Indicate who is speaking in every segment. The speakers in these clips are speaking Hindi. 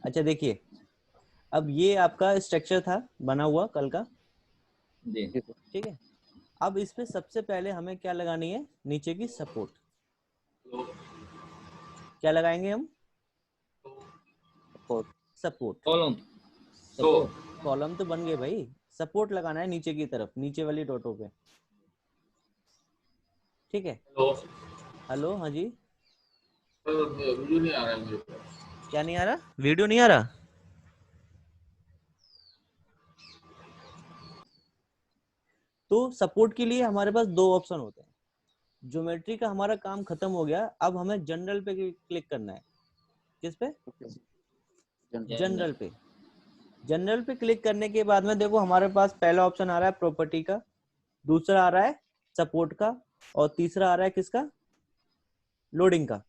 Speaker 1: अच्छा देखिए, अब ये आपका स्ट्रक्चर था बना हुआ कल का,
Speaker 2: जी
Speaker 1: ठीक है। अब इस पे सबसे पहले हमें क्या लगानी है, नीचे की सपोर्ट। क्या लगाएंगे हम?
Speaker 3: Support.
Speaker 1: Support.
Speaker 2: Column.
Speaker 1: Support column तो बन गए भाई, सपोर्ट लगाना है नीचे की तरफ, नीचे वाली डॉटों पे, ठीक है। हेलो, हाँ जी।
Speaker 4: वीडियो नहीं आ रहा है मुझे।
Speaker 1: क्या नहीं आ रहा? वीडियो नहीं आ रहा? तो सपोर्ट के लिए हमारे पास दो ऑप्शन होते हैं। ज्योमेट्री का हमारा काम खत्म हो गया, अब हमें जनरल पे क्लिक करना है। किस पे? जनरल पे। जनरल पे क्लिक करने के बाद में देखो हमारे पास पहला ऑप्शन आ रहा है प्रॉपर्टी का, दूसरा आ रहा है सपोर्ट का, और तीसरा आ रहा है किसका? लोडिंग का।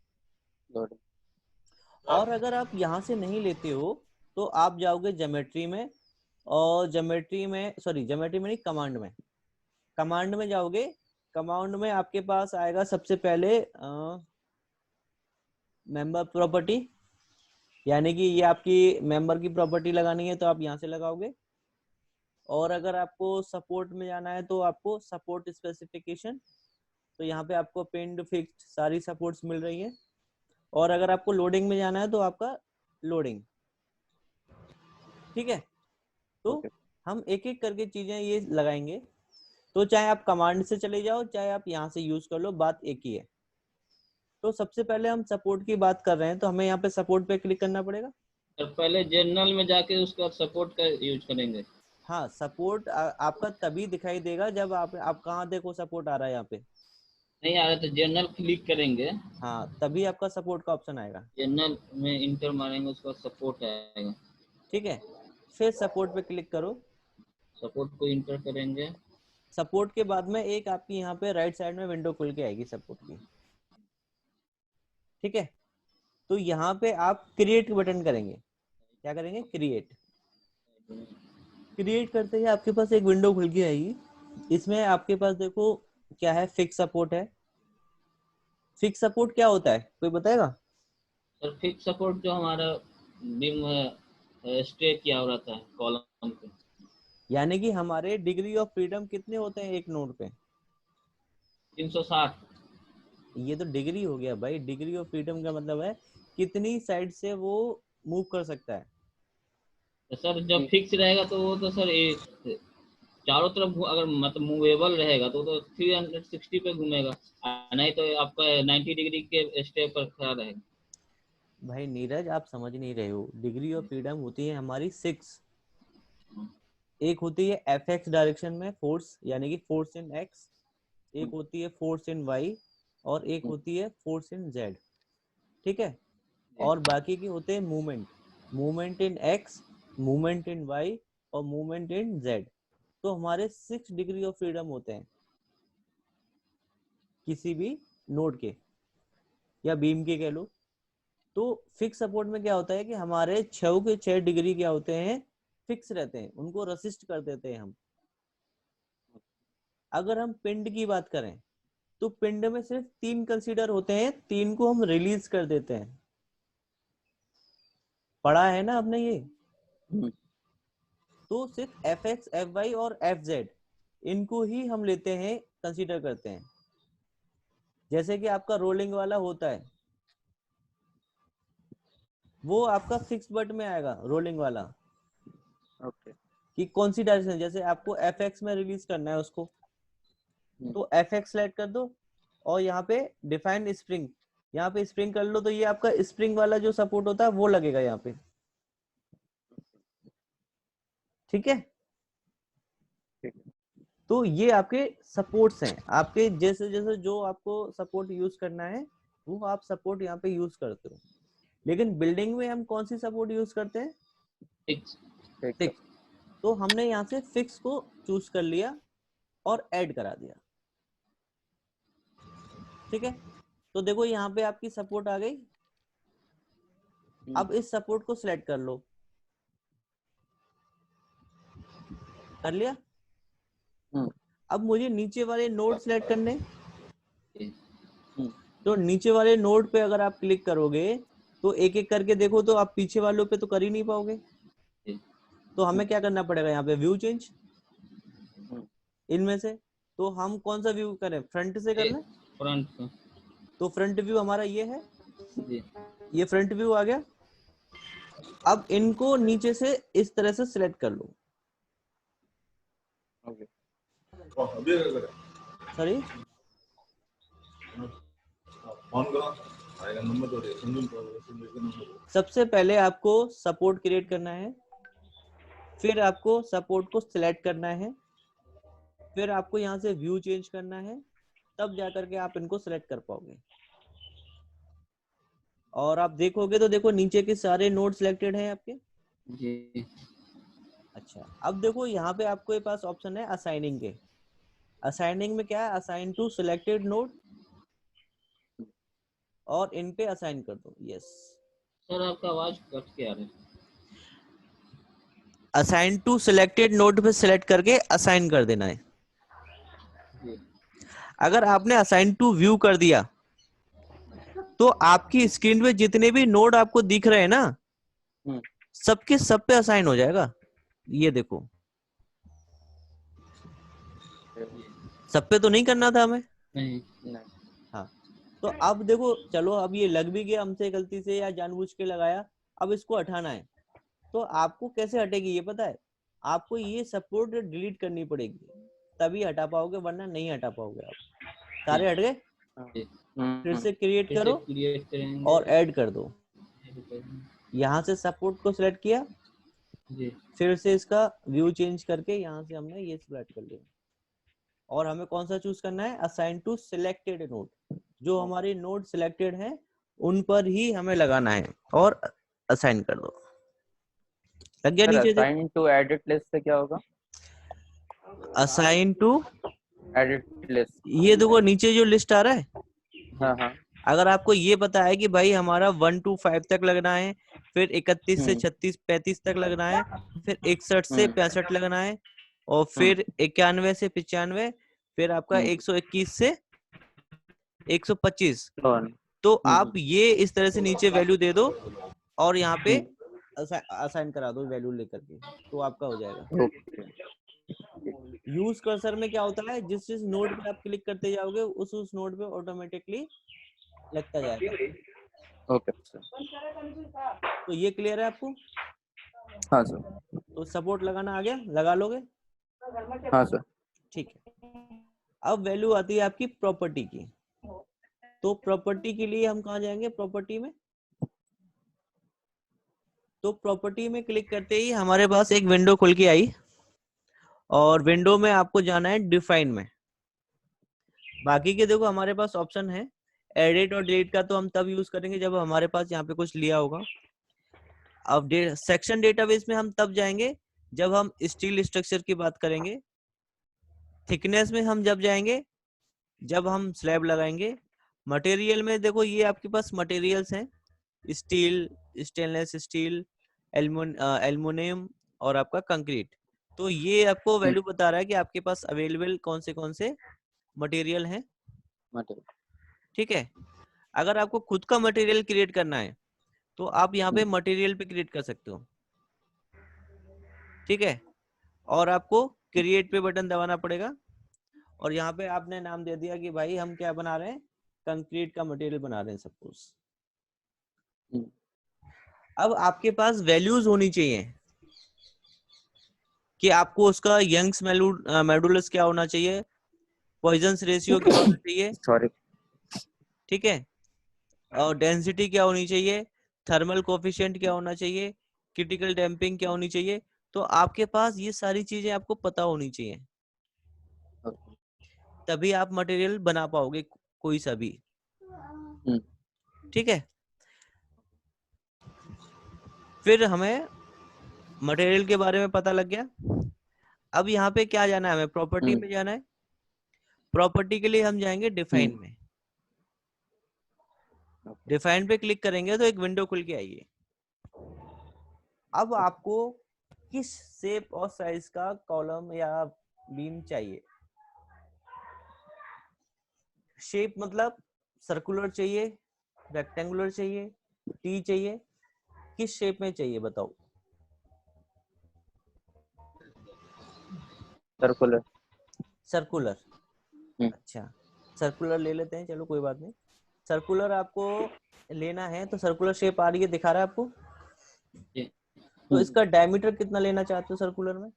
Speaker 1: और अगर आप यहाँ से नहीं लेते हो तो आप जाओगे ज्योमेट्री में, और ज्योमेट्री में, सॉरी ज्योमेट्री में नहीं, कमांड में। कमांड में जाओगे, कमांड में आपके पास आएगा सबसे पहले मेंबर प्रॉपर्टी, यानी कि ये आपकी मेंबर की प्रॉपर्टी लगानी है तो आप यहाँ से लगाओगे। और अगर आपको सपोर्ट में जाना है तो आपको सपोर्ट स्पेसिफिकेशन, तो यहाँ पे आपको पिन्ड फिक्स्ड सारी सपोर्ट्स मिल रही है। और अगर आपको लोडिंग में जाना है तो आपका लोडिंग, ठीक है। तो हम एक एक करके चीजें ये लगाएंगे, तो चाहे आप कमांड से चले जाओ चाहे आप यहाँ से यूज कर लो, बात एक ही है। तो सबसे पहले हम सपोर्ट की बात कर रहे हैं तो हमें यहाँ पे सपोर्ट पे क्लिक करना पड़ेगा।
Speaker 2: तो पहले जनरल में जाके उसका सपोर्ट का यूज करेंगे।
Speaker 1: हाँ, सपोर्ट आपका तभी दिखाई देगा जब आप कहाँ देखो सपोर्ट आ रहा है यहाँ पे।
Speaker 2: नहीं आ रहा तो जनरल क्लिक करेंगे।
Speaker 1: हाँ, तभी आपका सपोर्ट का ऑप्शन आएगा।
Speaker 2: जनरल में इंटर मारेंगे उसका सपोर्ट आएगा।
Speaker 1: ठीक है, फिर सपोर्ट पे क्लिक करो।
Speaker 2: सपोर्ट को इंटर करेंगे।
Speaker 1: सपोर्ट के बाद में एक आपकी यहाँ पे राइट साइड में विंडो खुल के आएगी सपोर्ट की, ठीक है। तो यहाँ पे आप क्रिएट बटन करेंगे। क्या करेंगे? क्रिएट। क्रिएट करते ही आपके पास एक विंडो खुल के आएगी। इसमें आपके पास देखो क्या है, फिक्स सपोर्ट है। फिक्स सपोर्ट क्या होता है, कोई बताएगा?
Speaker 2: सर फिक्स सपोर्ट जो हमारा बीम स्टे किया हो रहता है कॉलम पे।
Speaker 1: यानी कि हमारे डिग्री ऑफ फ्रीडम कितने होते हैं एक नोड पे?
Speaker 2: 360।
Speaker 1: ये तो डिग्री हो गया भाई, डिग्री ऑफ फ्रीडम का मतलब है कितनी साइड से वो मूव कर सकता है।
Speaker 2: तो सर जब फिक्स रहेगा तो वो तो सर चारों तरफ अगर मतलब मूवेबल रहेगा तो 360 पे घूमेगा, नहीं तो आपका 90 डिग्री के स्टेप पर खड़ा रहेगा।
Speaker 1: भाई नीरज, आप समझ नहीं रहे हो। डिग्री ऑफ फ्रीडम होती है हमारी 6। एक होती है एफ एक्स डायरेक्शन में फोर्स, यानी कि फोर्स इन एक्स। एक होती है फोर्स इन वाई, और एक होती है फोर्स इन जेड, ठीक है। और बाकी के होते हैं movement, movement in x, movement in y, और मूवमेंट इन जेड। तो हमारे 6 डिग्री ऑफ फ्रीडम होते हैं किसी भी नोड के या बीम के कह लो। तो फिक्स सपोर्ट में क्या होता है कि हमारे 6 के 6 डिग्री क्या होते हैं, फिक्स रहते हैं, उनको रेसिस्ट कर देते हैं हम। अगर हम पिंड की बात करें तो पिंड में सिर्फ 3 कंसीडर होते हैं, 3 को हम रिलीज कर देते हैं। पढ़ा है ना आपने ये? तो सिर्फ एफ एक्स, एफ वाई और एफ जेड, इनको ही हम लेते हैं, कंसीडर करते हैं। जैसे कि आपका रोलिंग वाला होता है, वो आपका फिक्स बट में आएगा रोलिंग वाला।
Speaker 3: ओके।
Speaker 1: कि कौन सी डायरेक्शन, जैसे आपको एफ एक्स में रिलीज करना है उसको, तो एफ एक्स सेलेक्ट कर दो, और यहाँ पे डिफाइन स्प्रिंग, यहाँ पे स्प्रिंग कर लो, तो ये आपका स्प्रिंग वाला जो सपोर्ट होता है वो लगेगा यहाँ पे, ठीक है। तो ये आपके सपोर्ट्स हैं, आपके जैसे जैसे जो आपको सपोर्ट यूज करना है वो आप सपोर्ट यहाँ पे यूज करते हो। लेकिन बिल्डिंग में हम कौन सी सपोर्ट यूज करते हैं?
Speaker 2: फिक्स।
Speaker 1: फिक्स। तो हमने यहाँ से फिक्स को चूज कर लिया और ऐड करा दिया, ठीक है। तो देखो यहाँ पे आपकी सपोर्ट आ गई। अब इस सपोर्ट को सिलेक्ट कर लो। कर लिया? अब मुझे नीचे वाले नोड सिलेक्ट करने, तो नीचे वाले नोड पे अगर आप क्लिक करोगे तो एक एक करके देखो तो आप पीछे वालों पे तो कर ही नहीं पाओगे। तो हमें क्या करना पड़ेगा यहाँ पे, व्यू चेंज इनमें से। तो हम कौन सा व्यू करें, फ्रंट से कर लें।
Speaker 2: फ्रंट का
Speaker 1: तो फ्रंट व्यू हमारा ये है,
Speaker 2: जी
Speaker 1: ये फ्रंट व्यू आ गया। अब इनको नीचे से इस तरह से सिलेक्ट कर लो।
Speaker 3: ओके
Speaker 4: अभी
Speaker 1: सॉरी,
Speaker 4: फोन करो आएगा नंबर तो दे नंबर।
Speaker 1: सबसे पहले आपको सपोर्ट क्रिएट करना है, फिर आपको सपोर्ट को सिलेक्ट करना है, फिर आपको यहाँ से व्यू चेंज करना है, तब जाकर के आप इनको सिलेक्ट कर पाओगे। और आप देखोगे तो देखो नीचे के सारे नोड सिलेक्टेड हैं आपके।
Speaker 2: जी
Speaker 1: अच्छा, अब देखो यहाँ पे आपके पास ऑप्शन है असाइनिंग के। असाइनिंग में क्या है, असाइन टू सिलेक्टेड नोड, और इन पे असाइन कर दो। यस,
Speaker 2: सर आपका आवाज कट के आ रहा है।
Speaker 1: असाइन टू सिलेक्टेड नोड पे सिलेक्ट करके असाइन कर देना है।
Speaker 2: जी
Speaker 1: अगर आपने असाइन टू व्यू कर दिया तो आपकी स्क्रीन पे जितने भी नोड आपको दिख रहे हैं ना, सबके सब पे असाइन हो जाएगा। ये देखो, सब पे तो नहीं करना था हमें।
Speaker 2: नहीं
Speaker 1: हाँ, तो अब देखो, चलो अब ये लग भी गया हमसे गलती से या जानबूझ के लगाया, अब इसको हटाना है। तो आपको कैसे हटेगी ये पता है, आपको ये सपोर्ट डिलीट करनी पड़ेगी, तभी हटा पाओगे, वरना नहीं हटा पाओगे आप। सारे हट गए,
Speaker 2: जी
Speaker 1: फिर से क्रिएट
Speaker 2: फिर से
Speaker 1: करो
Speaker 2: क्रिएट करेंगे
Speaker 1: और ऐड कर दो। यहाँ से सपोर्ट को सिलेक्ट किया,
Speaker 2: जी
Speaker 1: फिर से इसका व्यू चेंज करके यहाँ से हमने ये सिलेक्ट कर लिया। और हमें कौन सा चूज करना है, असाइन टू सिलेक्टेड नोड। जो हमारे नोड सिलेक्टेड हैं उन पर ही हमें लगाना है, और असाइन कर दो। लग गया नीचे देखो,
Speaker 3: असाइन टू एडिट लिस्ट से क्या होगा?
Speaker 1: असाइन टू
Speaker 3: एडिट लिस्ट,
Speaker 1: ये देखो नीचे जो लिस्ट आ रहा है,
Speaker 3: हाँ हाँ
Speaker 1: अगर आपको ये पता है कि भाई हमारा 1 to 5 तक लगना है, फिर 31 से 36 35 तक लगना है, फिर 61 से 65 लगना है, और फिर 91 से 95, फिर आपका 121 से 125, तो आप ये इस तरह से नीचे वैल्यू दे दो और यहाँ पे असाइन करा दो वैल्यू लेकर के, तो आपका हो जाएगा। यूज कर्सर में क्या होता है, जिस जिस नोड पे आप क्लिक करते जाओगे उस नोड पे ऑटोमेटिकली लगता जाएगा।
Speaker 3: ओके सर,
Speaker 1: तो ये क्लियर है आपको?
Speaker 3: हाँ सर,
Speaker 1: तो सपोर्ट लगाना आ गया, लगा लोगे?
Speaker 3: हाँ सर,
Speaker 1: ठीक है। अब वैल्यू आती है आपकी प्रॉपर्टी की। तो प्रॉपर्टी के लिए हम कहाँ जाएंगे, प्रॉपर्टी में। तो प्रॉपर्टी में क्लिक करते ही हमारे पास एक विंडो खुल के आई, और विंडो में आपको जाना है डिफाइन में। बाकी के देखो हमारे पास ऑप्शन है, एडिट और डिलीट का तो हम तब यूज करेंगे जब हमारे पास यहाँ पे कुछ लिया होगा। अब सेक्शन डेटाबेस में हम तब जाएंगे जब हम स्टील स्ट्रक्चर की बात करेंगे। थिकनेस में हम जब जाएंगे जब हम स्लैब लगाएंगे। मटेरियल में देखो ये आपके पास मटेरियल्स हैं, स्टील, स्टेनलेस स्टील, एल्युमिनियम और आपका कंक्रीट। तो ये आपको वैल्यू बता रहा है कि आपके पास अवेलेबल कौन से मटेरियल हैं। ठीक है। अगर आपको खुद का मटेरियल क्रिएट करना है तो आप यहाँ पे मटेरियल पे क्रिएट कर सकते हो। ठीक है, और आपको क्रिएट पे बटन दबाना पड़ेगा, और यहाँ पे आपने नाम दे दिया कि भाई हम क्या बना रहे हैं, कंक्रीट का मटेरियल बना रहे हैं सपोज। अब आपके पास वैल्यूज होनी चाहिए कि आपको उसका यंग्स मॉडुलस क्या होना चाहिए, पॉइजंस रेशियो क्या होना चाहिए,
Speaker 3: सॉरी,
Speaker 1: ठीक है, और डेंसिटी क्या होनी चाहिए, थर्मल कोफिशिएंट क्या होना चाहिए, क्रिटिकल डैम्पिंग क्या होनी चाहिए। तो आपके पास ये सारी चीजें आपको पता होनी चाहिए, तभी आप मटेरियल बना पाओगे कोई सा भी। ठीक है, फिर हमें मटेरियल के बारे में पता लग गया। अब यहाँ पे क्या जाना है, हमें प्रॉपर्टी में जाना है। प्रॉपर्टी के लिए हम जाएंगे डिफाइन में। डिफाइन पे क्लिक करेंगे तो एक विंडो खुल के आएगी। अब आपको किस शेप और साइज का कॉलम या बीम चाहिए। शेप मतलब सर्कुलर चाहिए, रेक्टेंगुलर चाहिए, टी चाहिए, किस शेप में चाहिए बताओ?
Speaker 3: सर्कुलर।
Speaker 1: सर्कुलर। अच्छा, सर्कुलर ले लेते हैं, चलो कोई बात नहीं। सर्कुलर आपको लेना है तो सर्कुलर शेप आ रही है, दिखा रहा है आपको।
Speaker 2: जी।
Speaker 1: तो इसका डायमीटर कितना लेना चाहते हो सर्कुलर में?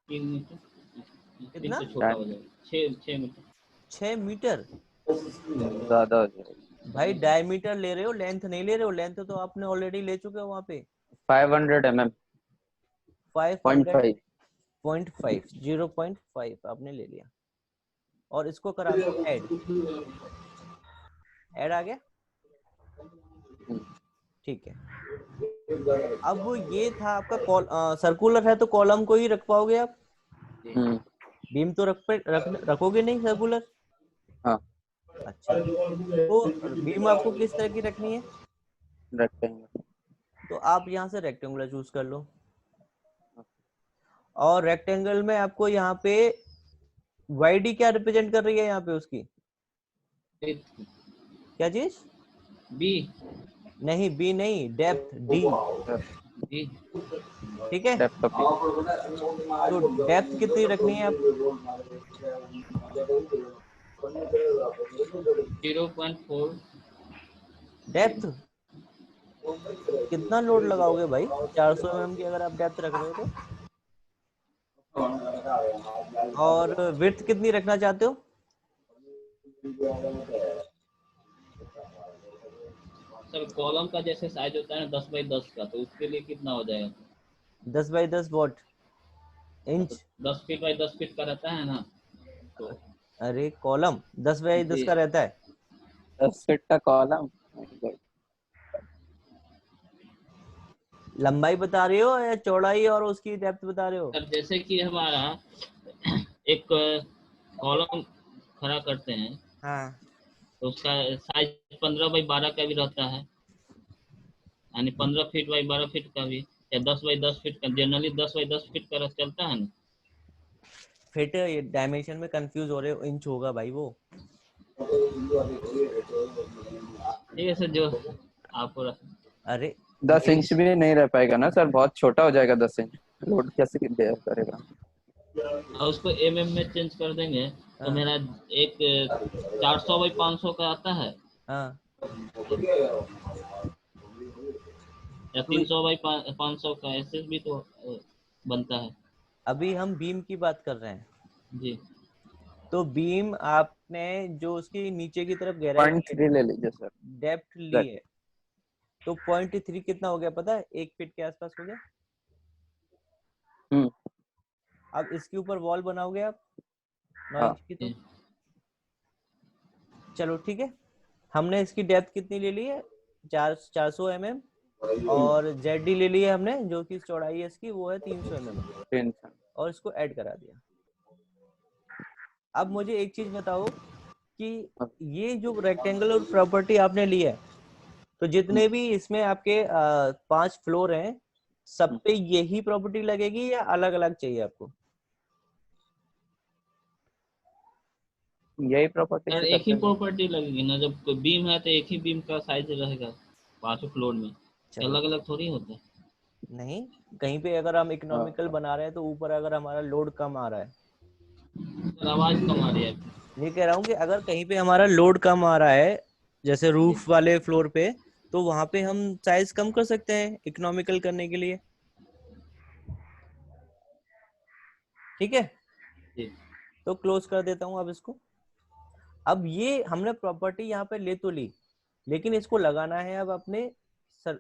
Speaker 2: 3 मीटर।
Speaker 1: कितना?
Speaker 2: तो छोटा हो जाएगा, 6 मीटर।
Speaker 1: 6 मीटर?
Speaker 3: ज्यादा हो जाएगा।
Speaker 1: भाई डायमीटर ले रहे हो, लेंथ नहीं ले रहे हो। लेंथ तो आपने ऑलरेडी ले चुके हो वहां पे।
Speaker 3: 500 mm।
Speaker 1: 500 0.5 0.5 आपने ले लिया, और इसको करा दो ऐड। ऐड आ गया, ठीक है। अब ये था आपका सर्कुलर है तो कॉलम को ही रख पाओगे आप, बीम तो रखोगे नहीं सर्कुलर।
Speaker 3: हाँ।
Speaker 1: अच्छा, तो बीम आपको किस तरह की रखनी है?
Speaker 3: रेक्टेंगल।
Speaker 1: तो आप यहाँ से रेक्टेंगुलर चूज कर लो, और रेक्टेंगल में आपको यहाँ पे वाईडी क्या रिप्रेजेंट कर रही है यहाँ पे उसकी? क्या चीज?
Speaker 2: बी।
Speaker 1: नहीं, बी नहीं, डेप्थ, डी। ठीक है,
Speaker 3: डेप्थ ऑफ
Speaker 1: तो डेप्थ कितनी रखनी है आपको?
Speaker 2: 0.4।
Speaker 1: डेप्थ कितना लोड लगाओगे भाई? 400 mm की अगर आप डेप्थ रख रहे हो तो। और विड्थ कितनी रखना चाहते हो?
Speaker 2: सर कॉलम का जैसे साइज होता है ना 10 बाई 10 का, तो उसके लिए कितना हो जाएगा?
Speaker 1: 10 by 10 what inch?
Speaker 2: 10 feet by 10 feet का रहता है ना, तो
Speaker 1: अरे कॉलम 10 बाई 10 का रहता है।
Speaker 3: 10 फीट का कॉलम।
Speaker 1: लंबाई बता रहे हो या चौड़ाई और उसकी डेप्थ बता रहे हो?
Speaker 2: सर जैसे कि हमारा एक कॉलम खड़ा करते हैं,
Speaker 1: हाँ,
Speaker 2: तो उसका साइज 15 बाई 12 का भी रहता है, यानी 15 फीट बाई 12 फीट का भी, या 10 बाई 10 फीट का। जनरली 10 बाई 10 फीट का चलता है ना।
Speaker 1: फिट डायमेंशन में कंफ्यूज हो रहे हो, इंच होगा भाई वो।
Speaker 2: ठीक है सर, जो आपको
Speaker 1: अरे
Speaker 3: 10 इंच भी नहीं रह पाएगा ना सर, बहुत छोटा हो जाएगा 10 इंच। लोड कैसे बेयर करेगा?
Speaker 2: और उसको mm में चेंज कर देंगे तो
Speaker 1: हाँ,
Speaker 2: मेरा एक 400 बाई 500 का आता है,
Speaker 1: हाँ,
Speaker 2: या
Speaker 1: तो
Speaker 2: 300 बाई 500 का, ऐसे भी तो बनता है।
Speaker 1: अभी हम बीम की बात कर रहे हैं।
Speaker 2: जी।
Speaker 1: तो बीम आपने जो उसकी नीचे की तरफ गहराई ली है,
Speaker 3: 0.3 ले लीजिए सर।
Speaker 1: डेप्थ ली है, तो 0.3 कितना हो गया पता है? 1 फीट के आसपास हो गया। अब इसके ऊपर वॉल बनाओगे आप 9
Speaker 3: हाँ।
Speaker 1: इंच की, तो चलो ठीक है। हमने इसकी डेप्थ कितनी ले ली है? 400 mm, और जेड ले ली है हमने, जो कि चौड़ाई है इसकी वो है 300 mm, और इसको ऐड करा दिया। अब मुझे एक चीज बताओ कि ये जो रेक्टेंगुलर प्रॉपर्टी आपने ली है, तो जितने भी इसमें आपके 5 फ्लोर हैं, सब पे यही प्रॉपर्टी लगेगी या अलग अलग चाहिए आपको?
Speaker 3: यही प्रॉपर्टी
Speaker 2: सर
Speaker 3: से
Speaker 2: एक ही
Speaker 3: करते हैं।
Speaker 2: प्रॉपर्टी लगेगी ना, जब बीम है तो एक ही बीम का साइज रहेगा 5 फ्लोर में, अलग अलग थोड़ी होता है।
Speaker 1: नहीं, कहीं पे अगर हम इकोनॉमिकल बना रहे हैं तो ऊपर अगर हमारा लोड कम आ रहा है,
Speaker 2: सर आवाज कम आ रही है।
Speaker 1: ये कह रहा हूँ कि अगर कहीं पे हमारा लोड कम आ रहा है, जैसे रूफ वाले फ्लोर पे, तो वहां पे हम साइज कम कर सकते हैं इकोनॉमिकल करने के लिए। ठीक है,
Speaker 2: जी।
Speaker 1: तो क्लोज कर देता हूँ अब इसको। अब ये हमने प्रॉपर्टी यहाँ पे ले तो ली, लेकिन इसको लगाना है अब अपने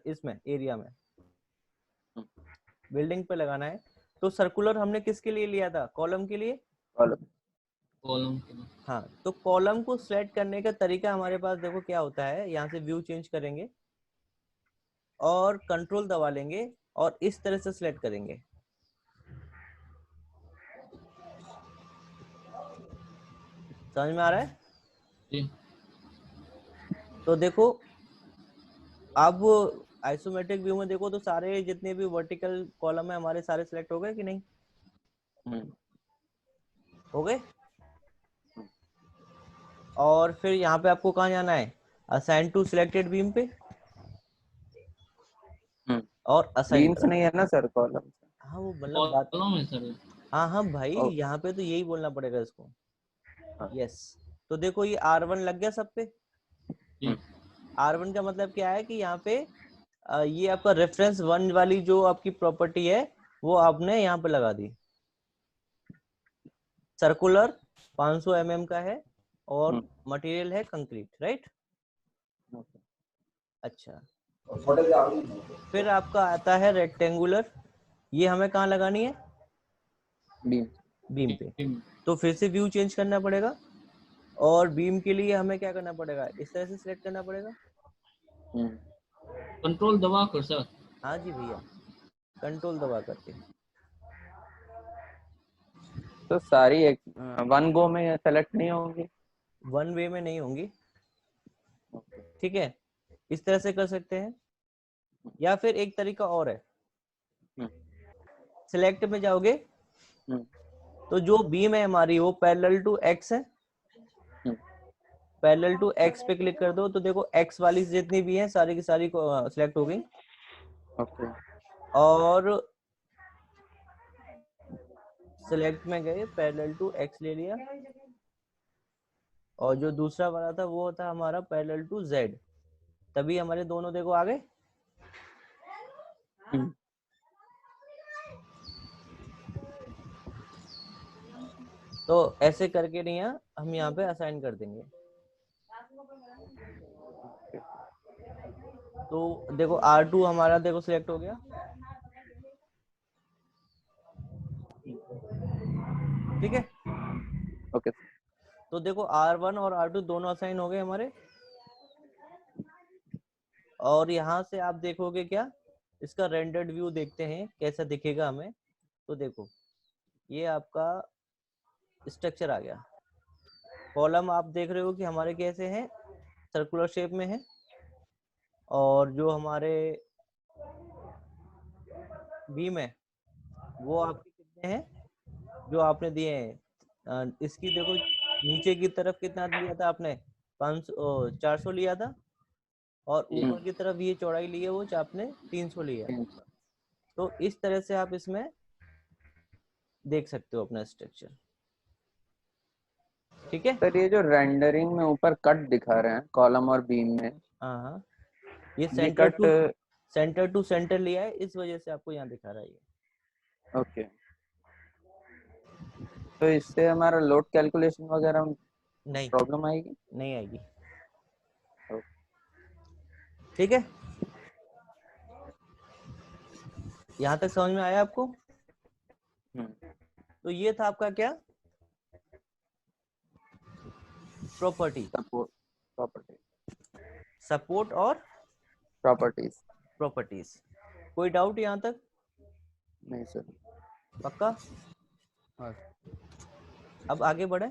Speaker 1: इसमें एरिया में, बिल्डिंग पे लगाना है। तो सर्कुलर हमने किसके लिए लिया था? कॉलम के लिए।
Speaker 2: कॉलम।
Speaker 1: हाँ, तो कॉलम को सिलेक्ट करने का तरीका हमारे पास देखो क्या होता है। यहाँ से व्यू चेंज करेंगे और कंट्रोल दबा लेंगे और इस तरह से सिलेक्ट करेंगे। समझ में आ रहा है?
Speaker 2: जी।
Speaker 1: तो देखो, अब आइसोमेट्रिक व्यू में देखो तो सारे जितने भी वर्टिकल कॉलम है हमारे सारे सिलेक्ट हो गए कि नहीं? हो गए। और फिर यहाँ पे आपको कहाँ जाना है, असाइन टू सिलेक्टेड बीम पे और असाइन
Speaker 3: बीम्स नहीं है ना सर, कॉलम।
Speaker 1: हाँ वो मतलब बात,
Speaker 2: कॉलम है सर।
Speaker 1: हाँ हाँ भाई
Speaker 3: ओ।
Speaker 1: यहाँ पे तो यही बोलना पड़ेगा इसको।
Speaker 3: हाँ।
Speaker 1: यस, तो देखो ये R1 लग गया सब पे।
Speaker 2: जी।
Speaker 1: R1 का मतलब क्या है कि यहाँ पे ये आपका रेफरेंस 1 वाली जो आपकी प्रॉपर्टी है वो आपने यहाँ पे लगा दी। सर्कुलर 500 mm का है और मटेरियल है कंक्रीट, राइट। अच्छा, फिर आपका आता है रेक्टेंगुलर, ये हमें कहाँ लगानी है,
Speaker 3: बीम।
Speaker 1: बीम पे। तो फिर से व्यू चेंज करना पड़ेगा और बीम के लिए हमें क्या करना पड़ेगा, इस तरह से सिलेक्ट करना पड़ेगा।
Speaker 2: कंट्रोल दबा कर सर।
Speaker 1: हाँ जी भैया, कंट्रोल दबा करके।
Speaker 3: तो सारी एक वन गो में सेलेक्ट नहीं होंगी,
Speaker 1: वन वे में नहीं होंगी, ठीक है, इस तरह से कर सकते हैं। या फिर एक तरीका और है, सिलेक्ट में जाओगे तो जो बीम है हमारी वो पैरेलल टू एक्स है, पैरेलल टू एक्स पे क्लिक कर दो तो देखो एक्स वाली जितनी भी है सारी की सारी सिलेक्ट हो गई।
Speaker 3: ओके।
Speaker 1: और सिलेक्ट में गए, पैरेलल टू एक्स ले लिया, और जो दूसरा वाला था वो था हमारा पैरेलल टू जेड, तभी हमारे दोनों देखो आ गए। तो ऐसे करके नहीं है, हम यहाँ पे असाइन कर देंगे। तो देखो R2 हमारा देखो सिलेक्ट हो गया, ठीक है।
Speaker 3: ओके।
Speaker 1: तो देखो R1 और R2 दोनों असाइन हो गए हमारे। और यहाँ से आप देखोगे क्या, इसका रेंडर्ड व्यू देखते हैं कैसा दिखेगा हमें। तो देखो ये आपका स्ट्रक्चर आ गया, कॉलम आप देख रहे हो कि हमारे कैसे हैं, सर्कुलर शेप में है। और जो हमारे बीम है वो आपके कितने हैं, जो आपने दिए हैं, इसकी देखो नीचे की तरफ कितना लिया था आपने, 400 लिया था, और ऊपर की तरफ ये चौड़ाई ली है वो आपने 300 लिया है। तो इस तरह से आप इसमें देख सकते हो अपना स्ट्रक्चर, ठीक है।
Speaker 3: सर ये जो रेंडरिंग में ऊपर कट दिखा रहे हैं कॉलम और बीम में,
Speaker 1: हाँ, ये
Speaker 3: ये
Speaker 1: सेंटर टू सेंटर लिया है, इस वजह से आपको यहाँ दिखा रहा है ये।
Speaker 3: ओके। तो इससे हमारा लोड कैलकुलेशन वगैरह
Speaker 1: नहीं,
Speaker 3: प्रॉब्लम आएगी?
Speaker 1: नहीं आएगी, ठीक है। यहाँ तक समझ में आया आपको? तो ये था आपका क्या, प्रॉपर्टी, सपोर्ट और प्रॉपर्टीज। कोई डाउट यहाँ तक?
Speaker 3: नहीं सर।
Speaker 1: पक्का? हाँ, अब आगे बढ़े,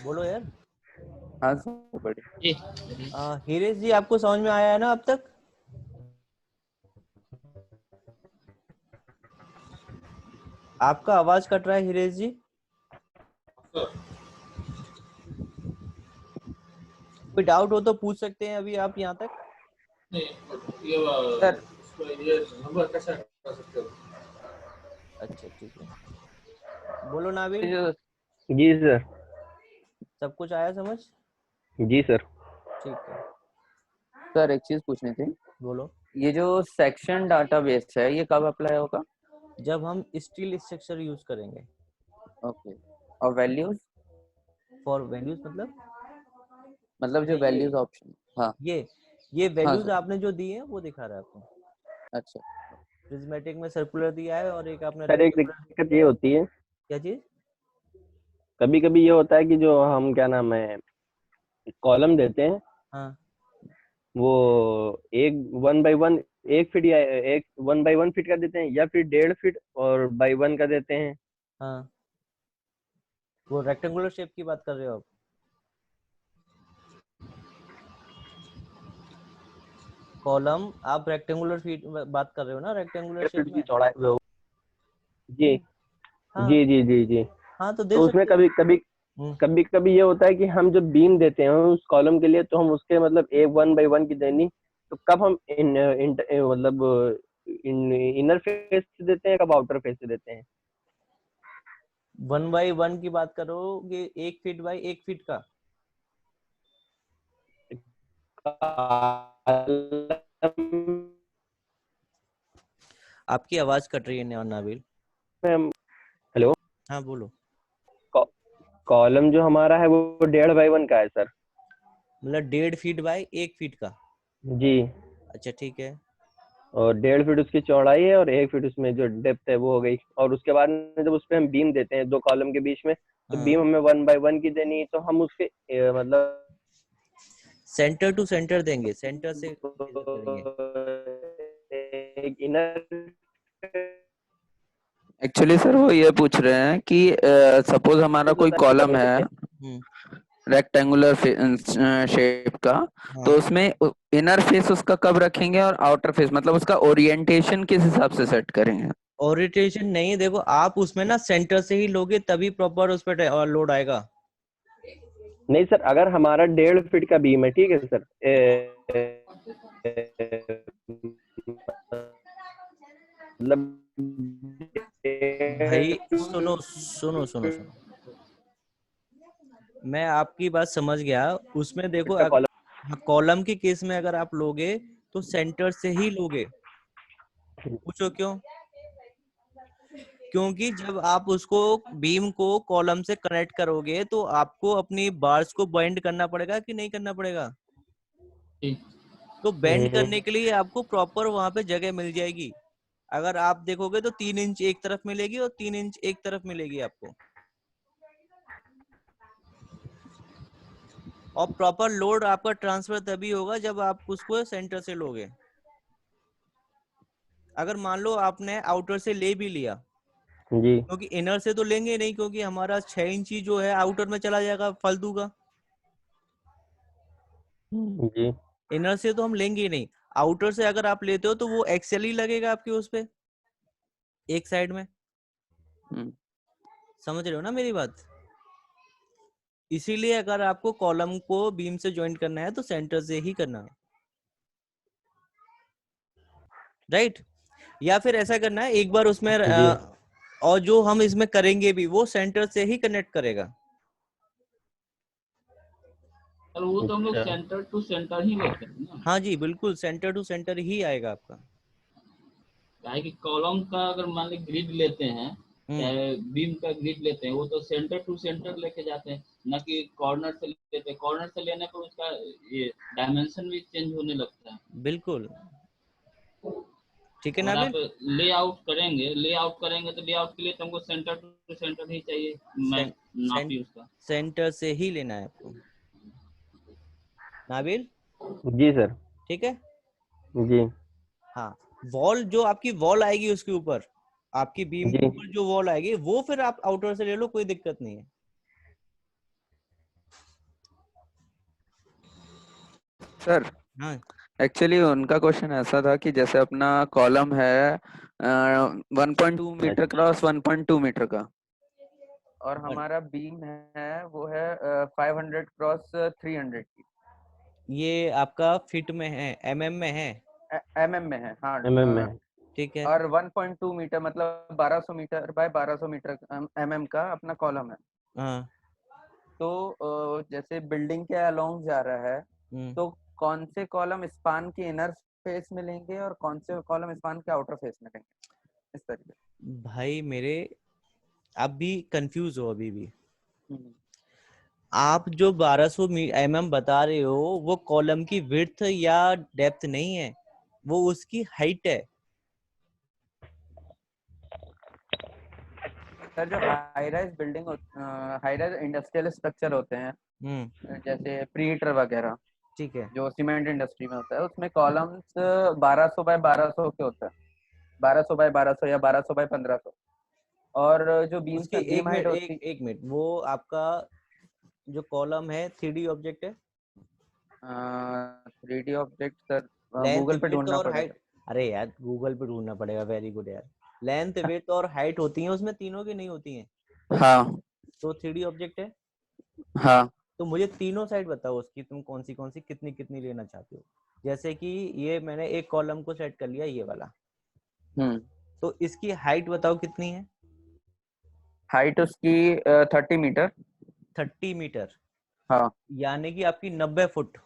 Speaker 1: बोलो यार।
Speaker 3: हाँ सर बढ़िया।
Speaker 1: हिरेश जी आपको समझ में आया है ना अब तक? आपका आवाज कट रहा है हिरेश जी। कोई डाउट हो तो पूछ सकते हैं अभी आप यहाँ तक।
Speaker 3: सर
Speaker 4: ये नंबर कैसे कर सकते हो?
Speaker 1: अच्छा ठीक है, बोलो नाविल।
Speaker 5: जी सर।
Speaker 1: सब कुछ आया समझ?
Speaker 5: जी सर।
Speaker 1: ठीक है,
Speaker 3: सर एक चीज पूछनी थी,
Speaker 1: बोलो।
Speaker 3: ये जो सेक्शन डाटाबेस है ये कब अप्लाई होगा?
Speaker 1: जब हम स्टील स्ट्रक्चर यूज करेंगे।
Speaker 3: ओके। और वैल्यूज?
Speaker 1: फॉर वैल्यूज मतलब
Speaker 3: जो वैल्यूज ऑप्शन, हाँ
Speaker 1: ये वैल्यूज
Speaker 3: हाँ
Speaker 1: आपने जो दी है वो दिखा रहा है आपको।
Speaker 3: अच्छा।
Speaker 1: प्रिज्मेटिक में सर्कुलर दिया है और एक आपने
Speaker 5: सर एक दिक्कत ये होती है,
Speaker 1: क्या चीज?
Speaker 5: कभी कभी ये होता है कि जो हम क्या नाम है कॉलम देते हैं,
Speaker 1: हाँ,
Speaker 5: वो एक 1x1 1 फीट या एक 1x1 फीट का देते हैं या फिर 1.5 फीट और बाई 1 का देते हैं।
Speaker 1: हाँ, वो रेक्टेंगुलर शेप की बात कर रहे हो आप? कॉलम आप रेक्टेंगुलर फीट बात कर रहे हो ना, रेक्टेंगुलर शेप में
Speaker 5: चौड़ाई जी
Speaker 1: हाँ,
Speaker 5: जी जी जी जी।
Speaker 1: हाँ तो दे
Speaker 5: तो उसमें
Speaker 1: सकते
Speaker 5: कभी कभी
Speaker 1: हो।
Speaker 5: कभी कभी ये होता है कि हम जब बीम देते हैं उस कॉलम के लिए, तो हम उसके मतलब एक 1 by 1 की देनी, तो कब हम मतलब इनर फेस से देते हैं, कब आउटर फेस से देते हैं?
Speaker 1: 1 by 1 की बात करोगे 1 फीट बाई 1 फीट का? आपकी आवाज कट रही है नाबिल।
Speaker 5: हेलो,
Speaker 1: हाँ बोलो।
Speaker 5: कॉलम जो हमारा है वो 1.5 by 1 का है सर।
Speaker 1: मतलब 1.5 फीट बाई 1 फीट का?
Speaker 5: जी।
Speaker 1: अच्छा ठीक है।
Speaker 5: और 1.5 फीट उसकी चौड़ाई है, और 1 फीट उसमें जो डेप्थ है वो हो गई। और उसके बाद में जब उस पे हम बीम देते हैं 2 कॉलम के बीच में, तो
Speaker 1: हाँ।
Speaker 5: बीम हमें 1 by 1 की देनी है, तो हम उसके मतलब
Speaker 1: सेंटर टू सेंटर देंगे, सेंटर से मेजर करेंगे।
Speaker 5: एक इनर।
Speaker 3: एक्चुअली सर वो ये पूछ रहे हैं कि सपोज हमारा कोई कॉलम है रेक्टेंगुलर शेप का, तो
Speaker 1: हाँ।
Speaker 3: उसमें इनर फेस उसका कब रखेंगे और आउटर फेस मतलब उसका ओरिएंटेशन किस हिसाब से सेट करेंगे?
Speaker 1: ओरिएंटेशन नहीं, देखो आप उसमें ना सेंटर से ही लोगे तभी प्रॉपर उस पर लोड आएगा।
Speaker 5: नहीं सर, अगर हमारा 1.5 फीट का बीम है, ठीक है सर, मतलब
Speaker 1: भाई सुनो सुनो सुनो सुनो, मैं आपकी बात समझ गया। उसमें देखो
Speaker 5: का कॉलम।
Speaker 1: कॉलम के केस में अगर आप लोगे तो सेंटर से ही लोगे। पूछो क्यों? क्योंकि जब आप उसको बीम को कॉलम से कनेक्ट करोगे तो आपको अपनी बार्स को बेंड करना पड़ेगा कि नहीं करना पड़ेगा? तो बेंड करने के लिए आपको प्रॉपर वहां पे जगह मिल जाएगी। अगर आप देखोगे तो 3 इंच एक तरफ मिलेगी और 3 इंच एक तरफ मिलेगी आपको, और प्रॉपर लोड आपका ट्रांसफर तभी होगा जब आप उसको सेंटर से लोगे। अगर मान लो आपने आउटर से ले भी लिया,
Speaker 5: जी
Speaker 1: क्योंकि इनर से तो लेंगे नहीं, क्योंकि हमारा 6 इंची जो है आउटर में चला जाएगा फालतू का।
Speaker 5: जी
Speaker 1: इनर से तो हम लेंगे ही नहीं। आउटर से अगर आप लेते हो तो वो एक्सेल ही लगेगा आपके उस पे एक साइड में। समझ रहे हो ना मेरी बात? इसीलिए अगर आपको कॉलम को बीम से ज्वाइंट करना है तो सेंटर से ही करना है, राइट? या फिर ऐसा करना है एक बार उसमें
Speaker 5: जी
Speaker 1: और जो हम इसमें करेंगे भी वो सेंटर से ही कनेक्ट करेगा।
Speaker 2: सर वो तो हम लोग
Speaker 5: अच्छा।
Speaker 2: सेंटर टू सेंटर ही लेते हैं ना।
Speaker 1: हाँ जी बिल्कुल, सेंटर टू सेंटर ही आएगा आपका।
Speaker 2: काहे कि कॉलम का अगर मान ली ग्रिड लेते हैं, चाहे बीम का ग्रिड लेते हैं, वो तो सेंटर टू सेंटर लेके जाते हैं, ना कि कॉर्नर से लेते हैं। कॉर्नर से लेने पर उसका ये डायमेंशन भी चेंज होने लगता है।
Speaker 1: बिल्कुल ठीक है
Speaker 2: अगर आप
Speaker 1: नाबिल।
Speaker 2: लेआउट करेंगे तो लेआउट के लिए तुमको सेंटर टू सेंटर ही चाहिए, मैं नापी उसका।
Speaker 1: सेंटर से ही लेना है आपको नाबिल,
Speaker 5: जी सर।
Speaker 1: ठीक है।
Speaker 5: जी
Speaker 1: हाँ, वॉल जो आपकी वॉल आएगी उसके ऊपर, आपकी बीम के
Speaker 5: जी
Speaker 1: ऊपर जो वॉल आएगी वो फिर आप आउटर से ले लो, कोई दिक्कत नहीं है।
Speaker 3: सर
Speaker 1: हाँ
Speaker 3: एक्चुअली उनका क्वेश्चन ऐसा था कि जैसे अपना कॉलम है 1.2 मीटर
Speaker 5: अच्छा।
Speaker 3: क्रॉस 1.2 मीटर का, और हमारा बीम है वो है 500 क्रॉस 300 की।
Speaker 1: ये आपका फीट में है, एमएम में है?
Speaker 3: एमएम में है हाँ।
Speaker 5: में।
Speaker 1: ठीक है।
Speaker 3: और 1.2 मीटर मतलब 1200 मीटर बाय 1200 मीटर एमएम का अपना कॉलम है।
Speaker 1: हाँ।
Speaker 3: तो जैसे बिल्डिंग के अलोंग जा रहा है, तो कौन से कॉलम स्पान के इनर फेस में लेंगे और कौन से कॉलम स्पान के आउटर फेस में लेंगे, इस तरीके।
Speaker 1: भाई मेरे, आप भी कंफ्यूज हो अभी भी। आप जो 1200 mm बता रहे हो वो कॉलम की विड्थ या डेप्थ नहीं है, वो उसकी हाइट है।
Speaker 3: सर जो high rise building high rise industrial structure होते हैं, जैसे प्रीहीटर वगैरह,
Speaker 1: ठीक है।
Speaker 3: जो सीमेंट इंडस्ट्री में होता है, उसमें कॉलम्स 1200 बाय 1200 के होते हैं, 1200 बाय 1200 या 1200 बाय 1500। और जो
Speaker 1: उसकी
Speaker 3: बीम हाइट होती
Speaker 1: एक मिनट, वो आपका जो कॉलम है 3D ऑब्जेक्ट है?
Speaker 3: 3D object sir
Speaker 1: length
Speaker 3: Google पे
Speaker 1: विड्थ
Speaker 3: ढूंढना
Speaker 1: और
Speaker 3: पड़ेगा।
Speaker 1: हाइट, अरे यार गूगल पे ढूंढना पड़ेगा, वेरी गुड यार। लेंथ विड्थ और हाइट होती है उसमें, तीनों की नहीं होती हैं?
Speaker 3: हाँ
Speaker 1: तो 3D ऑब्जेक्ट है।
Speaker 3: हाँ
Speaker 1: तो मुझे तीनों साइड बताओ उसकी, तुम कौन सी कितनी कितनी लेना चाहते हो। जैसे कि ये मैंने एक कॉलम को सेट कर लिया, ये वाला। तो इसकी हाइट बताओ कितनी है।
Speaker 3: हाइट उसकी 30 मीटर।
Speaker 1: 30 मीटर,
Speaker 3: हाँ
Speaker 1: यानी कि आपकी 90 फुट।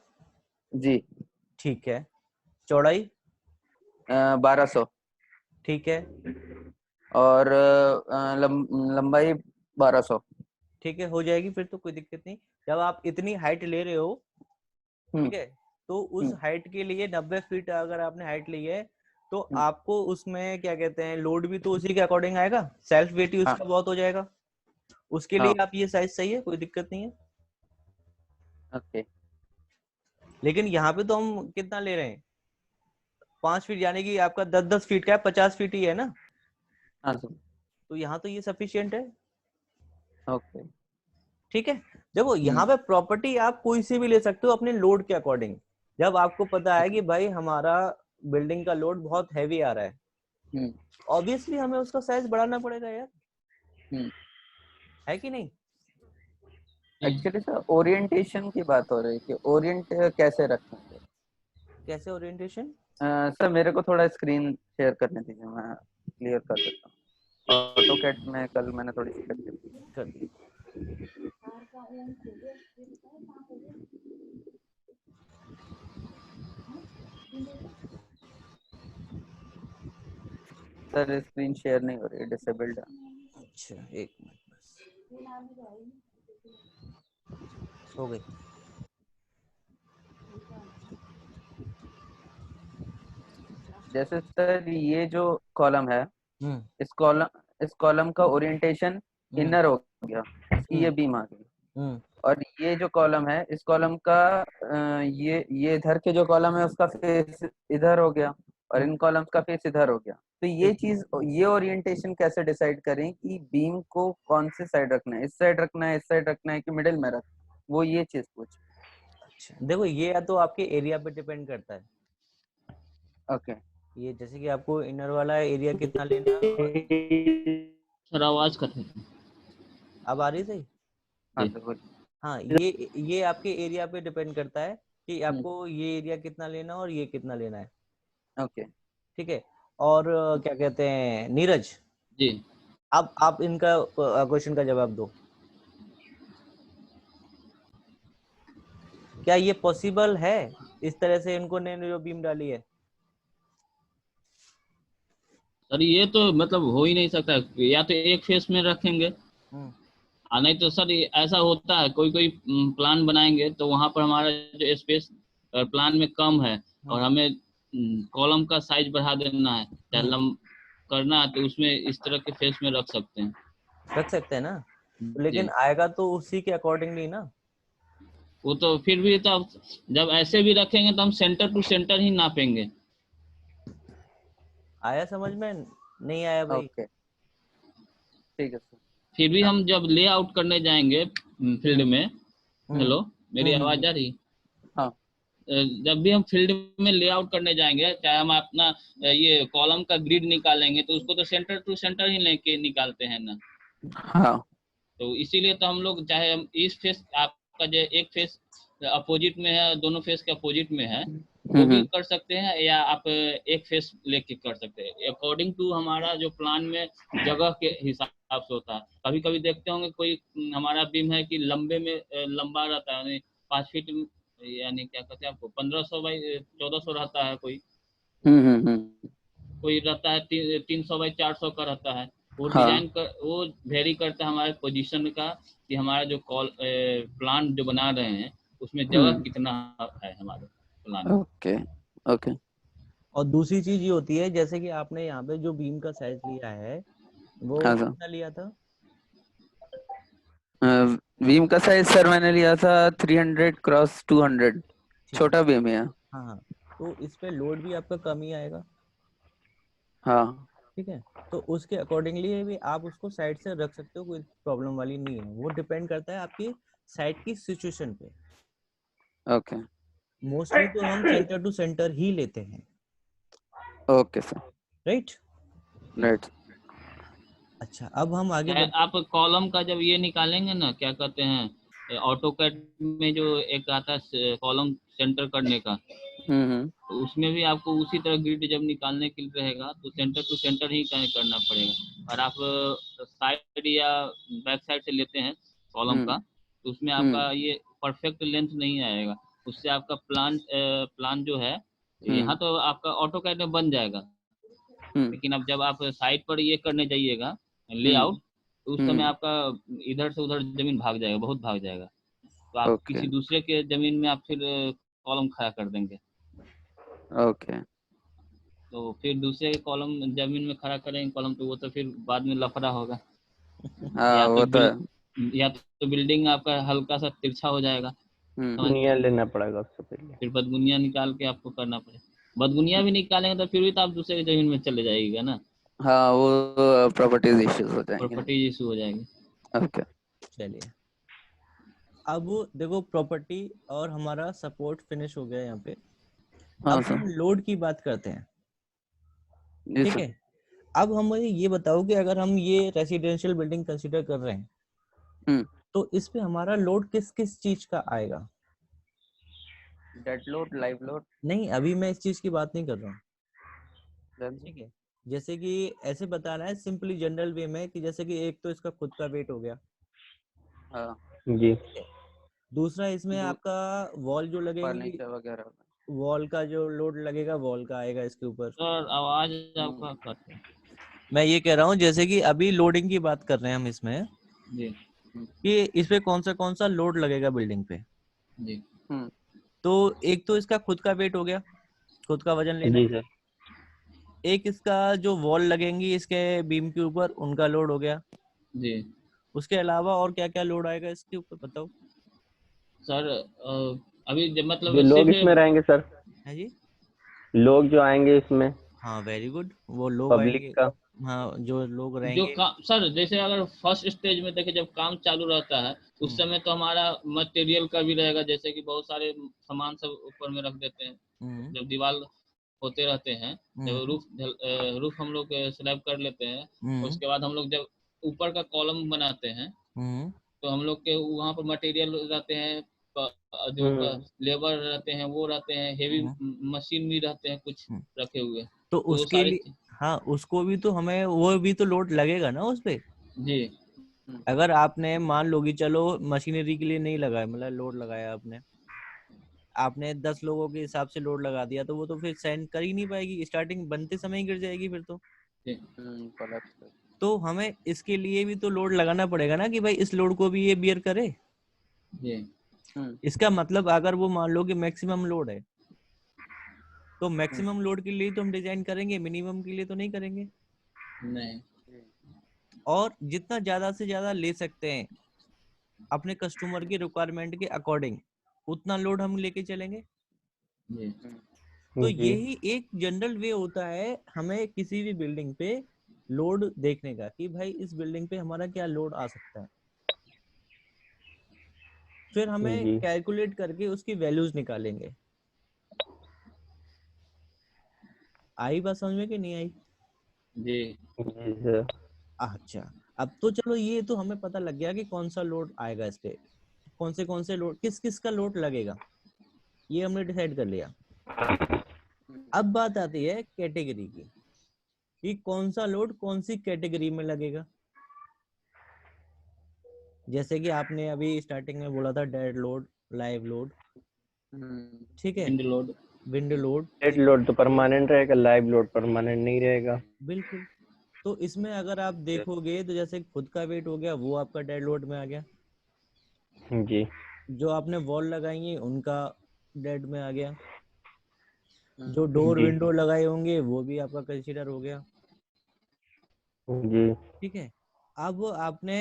Speaker 3: जी।
Speaker 1: ठीक है। चौड़ाई
Speaker 3: 1200।
Speaker 1: ठीक है।
Speaker 3: और लंबाई 1200।
Speaker 1: ठीक है, हो जाएगी फिर तो कोई दिक्कत नहीं। जब आप इतनी हाइट ले रहे हो, ठीक है, तो उस हाइट के लिए 90 फीट अगर आपने हाइट ली है, तो आपको उसमें क्या कहते हैं, लोड भी तो उसी के अकॉर्डिंग आएगा, सेल्फ वेट ही उसका बहुत हो जाएगा। उसके लिए आप ये साइज सही है, कोई दिक्कत नहीं है।
Speaker 3: ओके।
Speaker 1: लेकिन यहाँ पे तो हम कितना ले रहे हैं, 5 फीट, यानी कि आपका 10-10 फीट का है, 50 फीट ही है ना।
Speaker 3: हाँ सर।
Speaker 1: तो यहाँ तो ये सफिशियंट है।
Speaker 3: ओके।
Speaker 1: ठीक है। देखो यहाँ पे प्रॉपर्टी आप कोई सी भी ले सकते हो अपने लोड के अकॉर्डिंग। जब आपको पता है कि भाई हमारा बिल्डिंग का लोड बहुत हैवी आ रहा है, ऑब्वियसली हमें उसका साइज बढ़ाना पड़ेगा यार, है कि नहीं।
Speaker 3: एक्चुअली सर ओरिएंटेशन की बात हो रही है कि ओरिएंट कैसे रखेंगे।
Speaker 1: कैसे ओरिएंटेशन।
Speaker 3: सर मेरे को थोड़ा स्क्रीन शेयर करने दीजिए, मैं क्लियर कर देता हूँ। ऑटोकैड में कल मैंने थोड़ी सी
Speaker 1: कर दी।
Speaker 3: सर स्क्रीन शेयर नहीं हो रही है, डिसेबल्ड है।
Speaker 1: अच्छा एक मिनट बस, हो गई।
Speaker 3: जैसे सर ये जो कॉलम है, इस कॉलम का ओरिएंटेशन इनर हो गया, इसकी ये बीम आ गई। और ये जो कॉलम है, इस कॉलम का ये इधर के जो कॉलम है उसका फेस इधर हो गया, और इन कॉलम्स का फेस इधर हो गया। तो ये चीज, ये ओरिएंटेशन कैसे डिसाइड करें कि बीम को कौन से साइड रखना है, इस साइड रखना है, इस साइड रखना है कि मिडिल में रखना है, वो ये चीज पूछ।
Speaker 1: अच्छा देखो, ये या तो आपके एरिया पे डिपेंड करता है।
Speaker 3: ओके।
Speaker 1: ये जैसे कि आपको इनर वाला एरिया कितना लेना है।
Speaker 2: सर आवाज कट रही है।
Speaker 1: अब आ रही सही।
Speaker 3: हाँ सर बोलिए।
Speaker 1: हाँ, ये आपके एरिया पे डिपेंड करता है कि आपको ये एरिया कितना लेना है और ये कितना लेना है।
Speaker 3: ओके।
Speaker 1: ठीक है। और क्या कहते हैं नीरज
Speaker 2: जी,
Speaker 1: अब आप इनका क्वेश्चन का जवाब दो। क्या ये पॉसिबल है इस तरह से इनको ने जो बीम डाली है।
Speaker 2: सर ये तो मतलब हो ही नहीं सकता, या तो एक फेस में रखेंगे, नहीं तो सर ऐसा होता है कोई कोई प्लान बनाएंगे तो वहां पर हमारा जो स्पेस प्लान में कम है और हमें कॉलम का साइज बढ़ा देना है, करना है, तो उसमें इस तरह के फेस में रख सकते हैं
Speaker 1: ना। लेकिन आएगा तो उसी के अकॉर्डिंगली ना।
Speaker 2: वो तो फिर भी तो जब ऐसे भी रखेंगे तो हम सेंटर टू सेंटर ही नापेंगे।
Speaker 1: आया समझ में, नहीं आया भाई।
Speaker 3: ओके ठीक है सर।
Speaker 2: फिर भी हम जब लेआउट करने जाएंगे फील्ड में, हेलो मेरी आवाज आ रही।
Speaker 3: हाँ।
Speaker 2: जब भी हम फील्ड में लेआउट करने जाएंगे, चाहे हम अपना ये कॉलम का ग्रिड निकालेंगे तो उसको तो सेंटर टू सेंटर ही लेके निकालते हैं ना।
Speaker 3: हाँ।
Speaker 2: तो इसीलिए तो हम लोग चाहे हम इस फेस आपका जो एक फेस अपोजिट में है, दोनों फेस के अपोजिट में है, वो भी कर सकते हैं, या आप एक फेस लेके कर सकते हैं अकॉर्डिंग टू हमारा जो प्लान में जगह के हिसाब से होता है। कभी कभी देखते होंगे कोई हमारा बीम है कि लंबे में लंबा रहता है, 5 फीट, यानी क्या कहते हैं आपको 1500 बाई 1400 रहता है, कोई कोई रहता है 300 बाई 400 का रहता है। वो डिजाइन कर, वो वेरी करता है हमारे पोजीशन का कि हमारा जो प्लान जो बना रहे हैं उसमें जगह कितना है हमारे प्लान में।
Speaker 3: Okay okay.
Speaker 1: और दूसरी चीज ये होती है, जैसे कि आपने यहाँ पे जो बीम का साइज लिया है वो कितना लिया था।
Speaker 3: बीम का साइज सर मैंने लिया था 300 क्रॉस 200, छोटा बीम है।
Speaker 1: हाँ, तो इस पे लोड भी आपका कम ही आएगा।
Speaker 3: हाँ
Speaker 1: ठीक है, तो उसके अकॉर्डिंगली भी आप उसको साइड से रख सकते हो, कोई प्रॉब्लम वाली नहीं है। वो डिपेंड करता है आपकी साइड की सिचुएशन पे।
Speaker 3: ओके।
Speaker 1: मोस्टली तो हम सेंटर टू सेंटर ही लेते हैं।
Speaker 3: Okay sir.
Speaker 1: राइट।
Speaker 3: राइट।
Speaker 1: अच्छा, अब हम आगे
Speaker 2: आप कॉलम का जब ये निकालेंगे ना, क्या कहते हैं, ऑटोकैड में जो एक आता है कॉलम सेंटर करने का, तो उसमें भी आपको उसी तरह ग्रिड जब निकालने के लिए रहेगा तो सेंटर टू सेंटर ही कनेक्ट करना पड़ेगा। और आप साइड या बैक साइड से लेते हैं कॉलम का, तो उसमें आपका ये परफेक्ट लेंथ नहीं आएगा। उससे आपका प्लान जो है, यहाँ तो आपका ऑटोकैड में बन जाएगा, लेकिन अब जब आप साइड पर ये करने जाइएगा लेआउट, तो उस समय आपका इधर से उधर जमीन भाग जाएगा, बहुत भाग जाएगा। तो आप
Speaker 3: ओके
Speaker 2: किसी दूसरे के जमीन में आप फिर कॉलम खड़ा कर देंगे,
Speaker 3: ओके
Speaker 2: तो फिर दूसरे के कॉलम जमीन में खड़ा करेंगे कॉलम, तो वो तो फिर बाद में लफड़ा होगा।
Speaker 3: हाँ वो तो है।
Speaker 2: या तो बिल्डिंग आपका हल्का सा तिरछा हो जाएगा, समझ
Speaker 5: नियर
Speaker 2: गए?
Speaker 5: लेना पड़ेगा उससे पहले।
Speaker 2: फिर बदगुनिया निकाल के आपको करना पड़ेगा। बदगुनिया भी निकालेंगे तो फिर भी तो आप दूसरे की जमीन में चले जाइएगा ना,
Speaker 3: हाँ वो प्रॉपर्टीज इश्यूज हो जाएंगे।
Speaker 2: प्रॉपर्टी इशू हो जाएगी।
Speaker 3: ओके
Speaker 1: चलिए, अब देखो प्रॉपर्टी और हमारा सपोर्ट फिनिश हो गया यहाँ पे।
Speaker 3: हाँ
Speaker 1: अब
Speaker 3: सर।
Speaker 1: हम लोड की बात करते हैं,
Speaker 3: जी
Speaker 1: ठीक
Speaker 3: सर।
Speaker 1: है। अब हम मुझे ये बताओ कि अगर हम ये रेसिडेंशियल बिल्डिंग कंसीडर कर रहे हैं, तो इस पे हमारा लोड किस किस चीज का आएगा?
Speaker 3: Dead load, live load?
Speaker 1: नहीं, अभी मैं इस चीज की बात नहीं कर रहा हूँ,
Speaker 3: Then?
Speaker 1: ठीक है। जैसे कि ऐसे बताना है सिंपली जनरल वे में, कि जैसे कि एक तो इसका खुद का वेट हो गया,
Speaker 3: हाँ
Speaker 5: जी।
Speaker 1: ठीक है। दूसरा इसमें आपका वॉल जो लगेंगी,
Speaker 3: फर्नीचर वगैरह।
Speaker 1: वॉल का जो लोड लगेगा वॉल का आएगा इसके ऊपर।
Speaker 2: सर आवाज आपका कट है।
Speaker 1: मैं ये कह रहा हूँ जैसे कि अभी लोडिंग की बात कर रहे हैं हम इसमें,
Speaker 2: जी
Speaker 1: कि इस पे कौन सा लोड लगेगा बिल्डिंग पे।
Speaker 2: जी
Speaker 1: तो एक तो इसका खुद का वेट हो गया, खुद का वजन लेना।
Speaker 5: जी सर।
Speaker 1: एक इसका जो वॉल लगेंगी इसके बीम के ऊपर, उनका लोड हो गया।
Speaker 2: जी
Speaker 1: उसके अलावा और क्या क्या लोड आएगा इसके ऊपर बताओ।
Speaker 2: सर, अभी जब
Speaker 5: जो
Speaker 2: मतलब
Speaker 5: लोग
Speaker 2: सिर्फ
Speaker 5: इसमें रहेंगे सर,
Speaker 1: है जी,
Speaker 5: लोग जो आएंगे इसमें,
Speaker 1: हाँ वेरी गुड, वो लोग
Speaker 5: पब्लिक
Speaker 1: आएंगे।
Speaker 5: का।
Speaker 1: हाँ, जो लोग
Speaker 2: जो
Speaker 1: रहेंगे।
Speaker 2: काम, सर जैसे अगर फर्स्ट स्टेज में देखे जब काम चालू रहता है उस समय तो हमारा मटेरियल का भी रहेगा, जैसे कि बहुत सारे सामान सब ऊपर में रख देते हैं जब दीवार होते रहते हैं, जब रूफ हम लोग स्लैब कर लेते हैं, उसके बाद हम लोग जब ऊपर का कॉलम बनाते हैं तो हम लोग के वहाँ पर मटेरियल रहते हैं, जो लेबर रहते हैं वो रहते हैं, हेवी मशीन भी रहते हैं कुछ रखे हुए,
Speaker 1: तो
Speaker 2: तो वो
Speaker 1: उसके
Speaker 2: सारे
Speaker 1: लिए, हाँ उसको भी तो हमें, वो भी तो लोड लगेगा ना उस पे।
Speaker 2: जी
Speaker 1: अगर आपने मान लो कि चलो मशीनरी के लिए नहीं लगाया, मतलब लोड लगाया आपने, आपने 10 लोगों के हिसाब से लोड लगा दिया, तो वो तो फिर सेंड कर ही नहीं पाएगी, स्टार्टिंग बनते समय ही गिर जाएगी फिर तो। तो हमें इसके लिए भी तो लोड लगाना पड़ेगा ना, कि भाई इस लोड को भी ये बियर करे।
Speaker 2: जी
Speaker 1: इसका मतलब अगर वो मान लो कि मैक्सिमम लोड है, तो मैक्सिमम लोड के लिए तो हम डिजाइन करेंगे, मिनिमम के लिए तो नहीं करेंगे।
Speaker 2: नहीं
Speaker 1: और जितना ज्यादा से ज्यादा ले सकते हैं अपने कस्टमर की रिक्वायरमेंट के अकॉर्डिंग, उतना लोड हम लेके चलेंगे।
Speaker 2: जी
Speaker 1: तो
Speaker 5: जी
Speaker 1: यही एक जनरल वे होता है हमें किसी भी बिल्डिंग पे लोड देखने का, कि भाई इस बिल्डिंग पे हमारा क्या लोड आ सकता है। फिर हमें
Speaker 5: जी
Speaker 1: कैलकुलेट करके उसकी वैल्यूज निकालेंगे। आई बात समझ में कि नहीं आई?
Speaker 2: जी
Speaker 5: जी सर।
Speaker 1: अच्छा, अब तो चलो ये तो हमें पता लग गया कि कौन सा लोड आएगा इस पे, कौन से लोड, किस किस का लोड लगेगा, ये हमने डिसाइड कर लिया। अब बात आती है कैटेगरी की, कि कौन सा लोड कौन सी कैटेगरी में लगेगा। जैसे कि आपने अभी स्टार्टिंग में बोला था डेड लोड, लाइव लोड, ठीक है,
Speaker 2: wind load.
Speaker 1: Wind load,
Speaker 5: dead load तो परमानेंट रहेगा, लाइव लोड परमानेंट नहीं रहेगा।
Speaker 1: बिल्कुल। तो इसमें अगर आप देखोगे तो जैसे खुद का वेट हो गया, वो आपका डेड लोड में आ गया।
Speaker 5: जी
Speaker 1: जो आपने वॉल लगाई है उनका डेड में आ गया। जो डोर
Speaker 5: जी
Speaker 1: विंडो लगाए होंगे वो भी आपका कंसीडर हो गया,
Speaker 5: जी
Speaker 1: ठीक है। अब आपने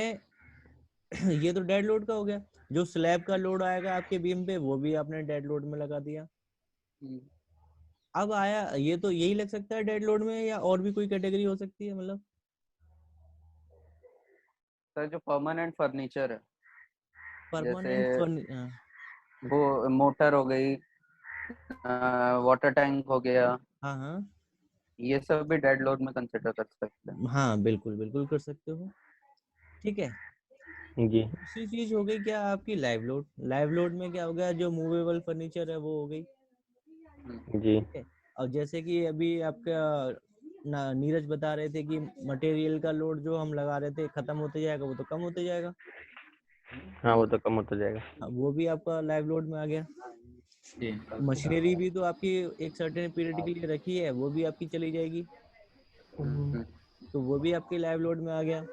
Speaker 1: ये तो डेड लोड का हो गया। जो स्लैब का लोड आएगा आपके बीम पे, वो भी आपने डेड लोड में लगा दिया। अब आया, ये तो यही लग सकता है डेड लोड में, या और भी कोई कैटेगरी हो सकती है मतलब?
Speaker 3: सर जो परमानेंट फर्नीचर है,
Speaker 1: परमानेंट
Speaker 3: जैसे वो मोटर हो गई, वाटर टैंक हो गया,
Speaker 1: हाँ हाँ
Speaker 3: ये सब भी डेड लोड में कंसिडर कर सकते हैं।
Speaker 1: हाँ बिल्कुल बिल्कुल कर सकते हो। ठीक है।
Speaker 5: जी
Speaker 1: दूसरी चीज हो गई क्या आपकी लाइव लोड। लाइव लोड में क्या हो गया, जो मूवेबल फर्नीचर है वो हो गई।
Speaker 5: जी
Speaker 1: ठीक है। और जैसे कि अभी आपका नीरज बता रहे थे कि मटेरियल का लोड जो हम लगा रहे थे खत्म होते जाएगा, वो तो कम होते जाएगा।
Speaker 5: हाँ, वो तो कम होता जाएगा।
Speaker 1: वो भी आपका लाइव लोड में आ गया।
Speaker 2: जी
Speaker 1: मशीनरी भी तो आपकी एक सर्टेन पीरियड के लिए रखी है, वो भी आपकी चली जाएगी, तो वो भी आपके लाइव लोड में आ गया।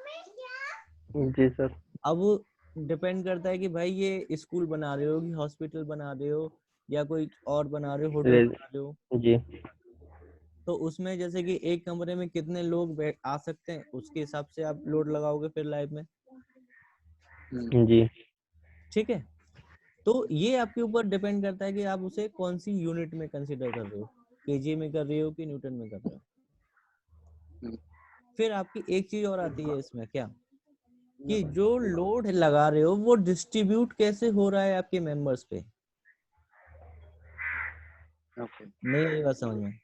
Speaker 5: जी सर।
Speaker 1: अब डिपेंड करता है कि भाई ये स्कूल बना रहे हो कि हॉस्पिटल बना रहे हो या कोई और बना रहे हो, होटल बना रहे हो,
Speaker 5: जी
Speaker 1: तो उसमें जैसे कि एक कमरे में कितने लोग आ सकते हैं उसके हिसाब से आप लोड लगाओगे फिर लाइव में।
Speaker 5: जी
Speaker 1: ठीक है। तो ये आपके ऊपर डिपेंड करता है कि आप उसे कौन सी यूनिट में कंसीडर कर रहे हो, केजी में कर रहे हो कि न्यूटन में कर रहे हो। फिर आपकी एक चीज और आती है इसमें क्या, कि जो लोड लगा रहे हो वो डिस्ट्रीब्यूट कैसे हो रहा है आपके मेंबर्स पे। नहीं आई बात समझ में?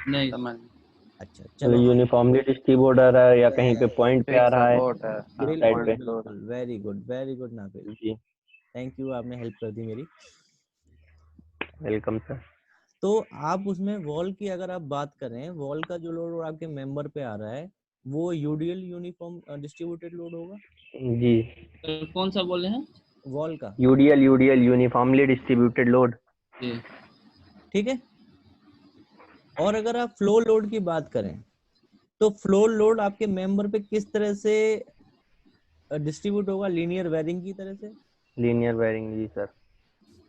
Speaker 2: नहीं
Speaker 3: समझ।
Speaker 1: अच्छा
Speaker 5: मतलब
Speaker 1: चलो।
Speaker 5: यूनिफॉर्मली डिस्ट्रीब्यूट आ रहा है या कहीं पे पॉइंट पे आ
Speaker 3: फिक्स
Speaker 5: रहा है
Speaker 3: सपोर्ट है, हाँ,
Speaker 5: इस साइड पे।
Speaker 3: Point load.
Speaker 1: Very good Nabil,
Speaker 5: ji
Speaker 1: thank you, आपने हेल्प कर दी मेरी।
Speaker 5: Welcome sir.
Speaker 1: तो आप उसमें वॉल की अगर आप बात करें, वॉल का जो लोड आपके मेंबर पे आ रहा है वो यूडीएल यूनिफॉर्म डिस्ट्रीब्यूटेड लोड होगा।
Speaker 5: जी
Speaker 2: कौन सा बोले हैं?
Speaker 1: वॉल का
Speaker 5: यूडीएल यूनिफॉर्मली डिस्ट्रीब्यूटेड लोड।
Speaker 2: जी
Speaker 1: ठीक है। और अगर आप फ्लो लोड की बात करें तो फ्लो लोड आपके मेंबर पे किस तरह से डिस्ट्रीब्यूट होगा, लीनियर वेरिंग की तरह से।
Speaker 5: लीनियर बेयरिंग जी सर।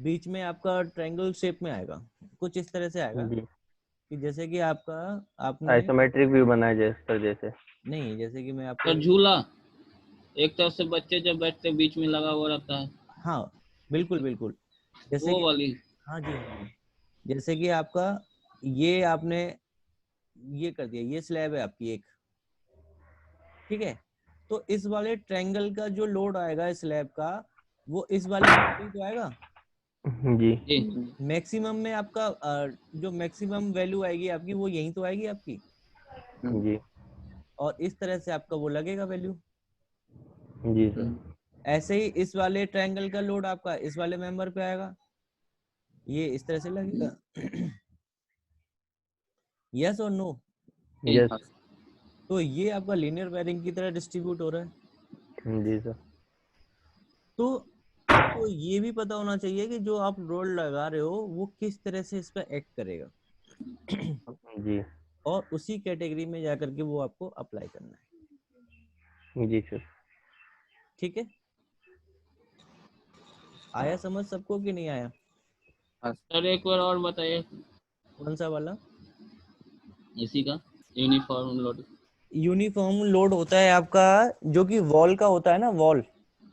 Speaker 1: बीच में आपका ट्रायंगल शेप में आएगा, कुछ इस तरह से आएगा
Speaker 5: जी
Speaker 1: कि जैसे कि आपका आपने
Speaker 5: आइसोमेट्रिक व्यू बना है जैसे।
Speaker 1: नहीं, जैसे कि मैं आपको
Speaker 2: सर झूला एक तरफ से बच्चे जब बैठते बीच में लगा हुआ रहता है,
Speaker 1: हाँ बिल्कुल बिल्कुल, जैसे
Speaker 2: वो
Speaker 1: कि
Speaker 2: वाली।
Speaker 1: हाँ जी हाँ जी, जैसे कि आपका ये आपने ये कर दिया, ये स्लैब है आपकी एक, ठीक है। तो इस वाले ट्रायंगल का जो लोड आएगा स्लैब का वो इस वाले में तो आएगा।
Speaker 5: जी
Speaker 2: जी
Speaker 1: मैक्सिमम में आपका जो मैक्सिमम वैल्यू आएगी आपकी वो यहीं तो आएगी आपकी,
Speaker 5: जी
Speaker 1: और इस तरह से आपका वो लगेगा वैल्यू।
Speaker 5: जी सर।
Speaker 1: ऐसे ही इस वाले ट्रायंगल का लोड आपका इस वाले मेंबर पे आएगा, ये इस तरह से लगेगा। यस और नो?
Speaker 5: यस
Speaker 1: तो ये आपका लीनियर वायरिंग की तरह डिस्ट्रीब्यूट हो रहा है।
Speaker 5: जी सर।
Speaker 1: तो आपको ये भी पता होना चाहिए कि जो आप लोड लगा रहे हो वो किस तरह से इस पर एक्ट करेगा,
Speaker 5: जी
Speaker 1: और उसी कैटेगरी में जाकर के वो आपको अप्लाई करना है।
Speaker 5: जी सर।
Speaker 1: ठीक है, आया समझ सबको कि नहीं आया?
Speaker 2: सर एक बार और बताइए
Speaker 1: कौन सा वाला?
Speaker 2: इसी का यूनिफॉर्म लोड।
Speaker 1: यूनिफॉर्म लोड होता है आपका जो कि वॉल का होता है ना, वॉल।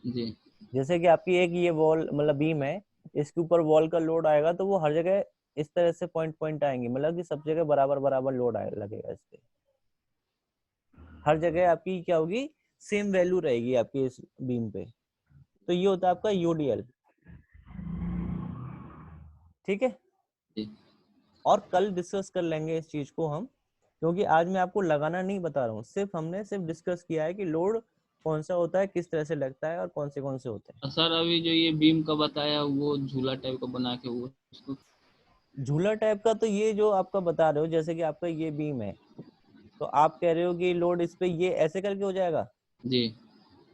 Speaker 2: जी
Speaker 1: जैसे कि आपकी एक ये वॉल मतलब बीम है, इसके ऊपर वॉल का लोड आएगा तो वो हर जगह इस तरह से पॉइंट पॉइंट आएंगे, मतलब कि सब जगह बराबर बराबर लोड आए लगेगा इस पे, हर जगह आपकी क्या होगी, सेम वैल्यू रहेगी आपकी इस बीम पे। तो ये होता है आपका यूडीएल। ठीक है।
Speaker 2: जी
Speaker 1: और कल डिस्कस कर लेंगे इस चीज को हम, क्योंकि आज मैं आपको लगाना नहीं बता रहा हूँ, हमने सिर्फ डिस्कस किया है कि लोड कौन सा होता है, किस तरह से लगता है और कौन से होते हैं।
Speaker 2: सर अभी जो ये बीम का बताया वो झूला टाइप का बना के वो उसको।
Speaker 1: झूला टाइप का तो ये जो आपका बता रहे हो, जैसे कि आपका ये बीम है तो आप कह रहे हो कि लोड इस पे ये ऐसे करके हो जाएगा।
Speaker 2: जी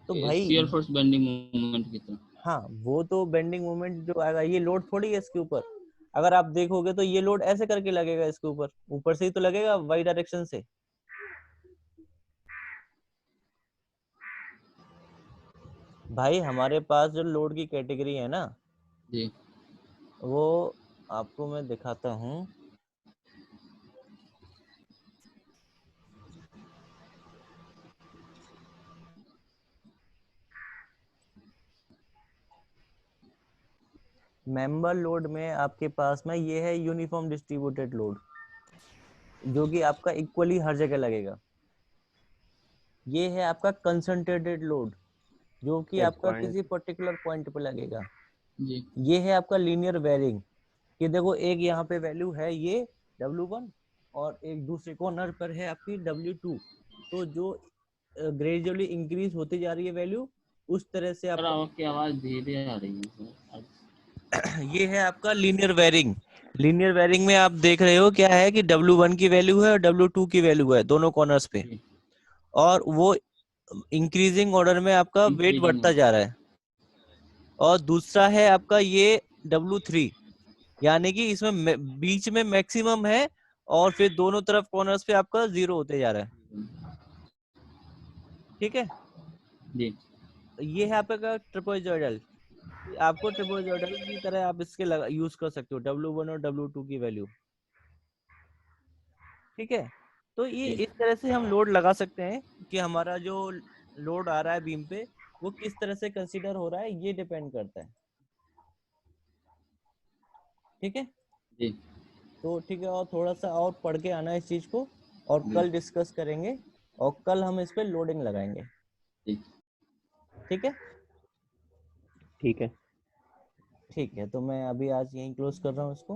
Speaker 1: तो भाई
Speaker 2: शियर फोर्स बेंडिंग मोमेंट की तरह।
Speaker 1: हाँ, वो तो बेंडिंग मोमेंट जो आएगा, ये लोड थोड़ी है इसके ऊपर। अगर आप देखोगे तो ये लोड ऐसे करके लगेगा इसके ऊपर, ऊपर से ही तो लगेगा वाई डायरेक्शन से। भाई हमारे पास जो लोड की कैटेगरी है ना,
Speaker 2: जी
Speaker 1: वो आपको मैं दिखाता हूँ। मेंबर लोड में आपके पास में ये है यूनिफॉर्म डिस्ट्रीब्यूटेड लोड, जो कि आपका इक्वली हर जगह लगेगा। ये है आपका कंसंट्रेटेड लोड, जो कि
Speaker 5: एक
Speaker 1: आपका
Speaker 5: पॉइंट।
Speaker 1: किसी पर्टिकुलर पॉइंट पे लगेगा।
Speaker 2: जी
Speaker 1: ये है आपका लीनियर वेरिंग, कि देखो एक यहाँ पे वैल्यू है ये W1 और एक दूसरे कॉर्नर पर है आपकी W2। तो जो ग्रेजुअली इंक्रीज होती जा रही है वैल्यू, उस तरह से
Speaker 2: सर आपकी आवाज धीरे आ रही है सर।
Speaker 1: ये है आपका लीनियर वेरिंग। लीनियर वेरिंग में आप देख रहे हो क्या है कि W1 की वैल्यू है और W2 की वैल्यू है दोनों कॉर्नर्स पे, और वो इंक्रीजिंग ऑर्डर में आपका वेट बढ़ता जा रहा है। और दूसरा है आपका ये W3, यानी कि इसमें बीच में मैक्सिमम है और फिर दोनों तरफ कॉर्नर्स पे आपका 0 होते जा रहा है। ठीक है
Speaker 2: जी।
Speaker 1: ये है आपका ट्रापेजॉइडल। आपको ट्रापेजॉइडल की तरह आप इसके यूज कर सकते हो W1 और W2 की वैल्यू। ठीक है, तो ये इस तरह से हम लोड लगा सकते हैं कि हमारा जो लोड आ रहा है बीम पे वो किस तरह से कंसीडर हो रहा है, ये डिपेंड करता है। ठीक है
Speaker 2: जी।
Speaker 1: तो ठीक है, और थोड़ा सा और पढ़ के आना इस चीज को, और कल डिस्कस करेंगे, और कल हम इस पे लोडिंग लगाएंगे। ठीक है
Speaker 5: ठीक है।
Speaker 1: ठीक है, तो मैं अभी आज यहीं क्लोज कर रहा हूँ इसको।